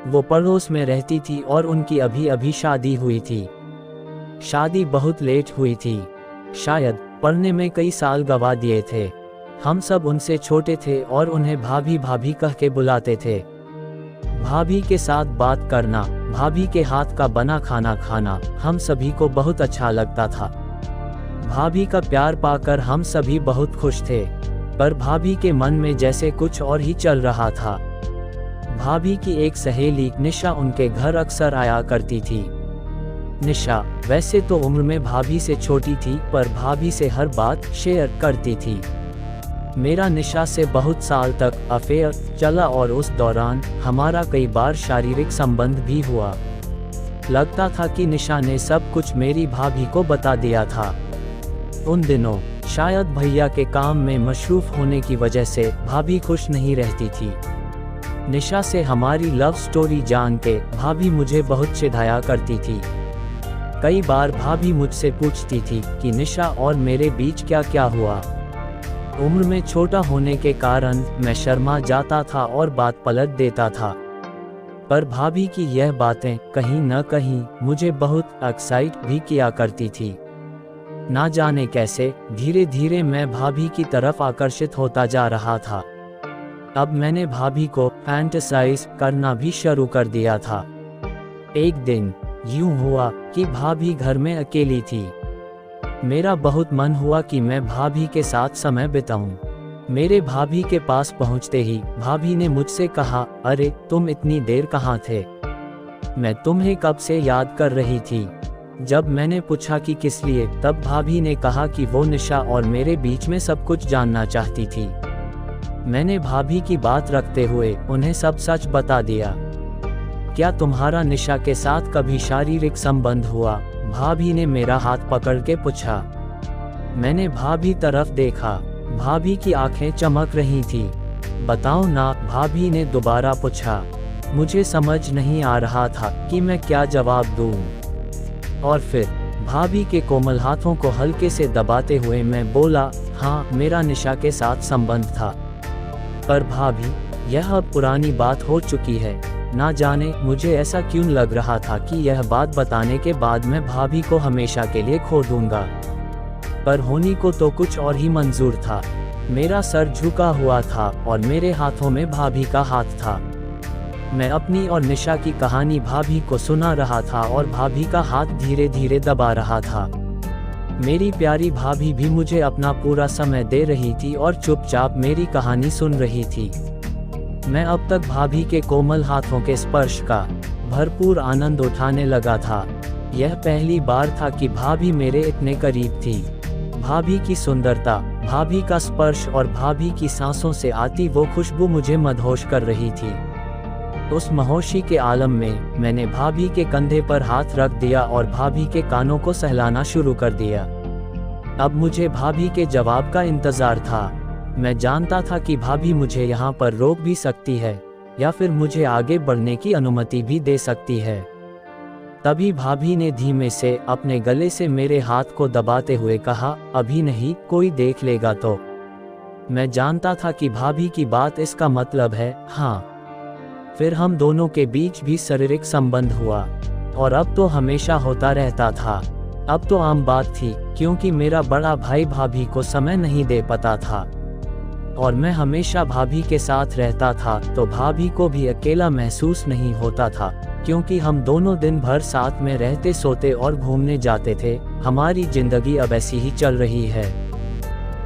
वो पड़ोस में रहती थी और उनकी अभी अभी शादी हुई थी। शादी बहुत लेट हुई थी, शायद पढ़ने में कई साल गवा दिए थे। हम सब उनसे छोटे थे और उन्हें भाभी भाभी कह के बुलाते थे। भाभी के साथ बात करना, भाभी के हाथ का बना खाना खाना हम सभी को बहुत अच्छा लगता था। भाभी का प्यार पाकर हम सभी बहुत खुश थे, पर भाभी के मन में जैसे कुछ और ही चल रहा था। भाभी की एक सहेली निशा उनके घर अक्सर आया करती थी। निशा वैसे तो उम्र में भाभी से छोटी थी, पर भाभी से हर बात शेयर करती थी। मेरा निशा से बहुत साल तक अफेयर चला और उस दौरान हमारा कई बार शारीरिक संबंध भी हुआ। लगता था कि निशा ने सब कुछ मेरी भाभी को बता दिया था। उन दिनों शायद भैया के काम में मशरूफ होने की वजह से भाभी खुश नहीं रहती थी। निशा से हमारी लव स्टोरी जान के भाभी मुझे बहुत चिढ़ाया करती थी। कई बार भाभी मुझसे पूछती थी कि निशा और मेरे बीच क्या क्या हुआ। उम्र में छोटा होने के कारण मैं शर्मा जाता था और बात पलट देता था, पर भाभी की यह बातें कहीं न कहीं मुझे बहुत एक्साइट भी किया करती थी। ना जाने कैसे धीरे धीरे मैं भाभी की तरफ आकर्षित होता जा रहा था। अब मैंने भाभी को फैंटेसाइज करना भी शुरू कर दिया था। एक दिन यूं हुआ कि भाभी घर में अकेली थी। मेरा बहुत मन हुआ कि मैं भाभी के साथ समय बिताऊं। मेरे भाभी के पास पहुंचते ही भाभी ने मुझसे कहा, अरे तुम इतनी देर कहाँ थे? मैं तुम्हें कब से याद कर रही थी। जब मैंने पूछा कि किस लिए, तब भाभी ने कहा कि वो निशा और मेरे बीच में सब कुछ जानना चाहती थी। मैंने भाभी की बात रखते हुए उन्हें सब सच बता दिया। क्या तुम्हारा निशा के साथ कभी शारीरिक संबंध हुआ? भाभी ने मेरा हाथ पकड़ के पूछा। मैंने भाभी तरफ देखा, भाभी की आंखें चमक रही थी। बताओ ना, भाभी ने दोबारा पूछा। मुझे समझ नहीं आ रहा था कि मैं क्या जवाब दूं। और फिर भाभी के कोमल हाथों को हल्के से दबाते हुए मैं बोला, हाँ मेरा निशा के साथ संबंध था। पर भाभी, यह अब पुरानी बात हो चुकी है। ना जाने मुझे ऐसा क्यों लग रहा था कि यह बात बताने के बाद मैं भाभी को हमेशा के लिए खो दूंगा। पर होनी को तो कुछ और ही मंजूर था। मेरा सर झुका हुआ था और मेरे हाथों में भाभी का हाथ था। मैं अपनी और निशा की कहानी भाभी को सुना रहा था और भाभी का हाथ धीरे धीरे दबा रहा था। मेरी प्यारी भाभी भी मुझे अपना पूरा समय दे रही थी और चुपचाप मेरी कहानी सुन रही थी। मैं अब तक भाभी के कोमल हाथों के स्पर्श का भरपूर आनंद उठाने लगा था। यह पहली बार था कि भाभी मेरे इतने करीब थी। भाभी की सुंदरता, भाभी का स्पर्श और भाभी की सांसों से आती वो खुशबू मुझे मदहोश कर रही थी। उस महोशी के आलम में मैंने भाभी के कंधे पर हाथ रख दिया और भाभी के कानों को सहलाना शुरू कर दिया। अब मुझे भाभी के जवाब का इंतजार था। मैं जानता था कि भाभी मुझे यहाँ पर रोक भी सकती है या फिर मुझे आगे बढ़ने की अनुमति भी दे सकती है। तभी भाभी ने धीमे से अपने गले से मेरे हाथ को दबाते हुए कहा, अभी नहीं, कोई देख लेगा तो। मैं जानता था कि भाभी की बात इसका मतलब है हाँ। फिर हम दोनों के बीच भी शारीरिक संबंध हुआ और अब तो हमेशा होता रहता था। अब तो आम बात थी, क्योंकि मेरा बड़ा भाई भाभी को समय नहीं दे पाता था और मैं हमेशा भाभी के साथ रहता था, तो भाभी को भी अकेला महसूस नहीं होता था, क्योंकि हम दोनों दिन भर साथ में रहते, सोते और घूमने जाते थे। हमारी जिंदगी अब ऐसी ही चल रही है।